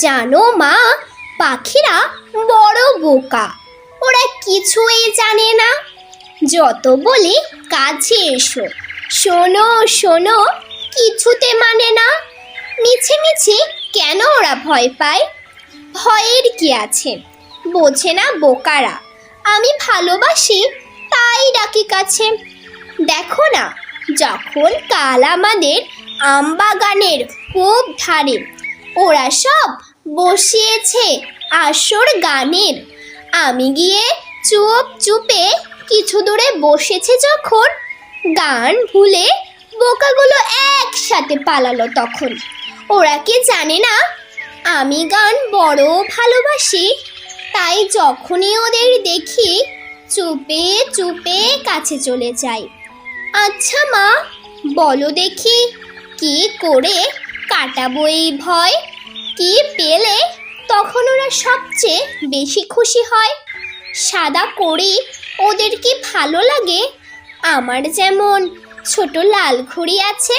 জানো মা, পাখিরা বড় বোকা। ওরা কিছুই জানে না। যত বলি কাছে এসো, শোনো শোনো, কিছুতে মানে না। মিছে মিছে কেন ওরা ভয় পায়? ভয়ের কি আছে, বোঝে না বোকারা। আমি ভালোবাসি তাই ডাকি কাছে। দেখো না, যখন কাল আমাদের আমবাগানের খুব ধারে ওরা সব বসিয়েছে আসর গানের, আমি গিয়ে চুপ চুপে কিছু দূরে বসেছে যখন, গান ভুলে বোকাগুলো একসাথে পালালো তখন। ওরা কি জানে না আমি গান বড় ভালোবাসি? তাই যখনই ওদের দেখি চুপে চুপে কাছে চলে যাই। আচ্ছা মা, বলো দেখি, কি করে কাটাবো এই ভয়? কি পেলে তখন ওরা সবচেয়ে বেশি খুশি হয়? সাদা করি ওদের কি ভালো লাগে? আমার যেমন ছোট লাল ঘড়ি আছে।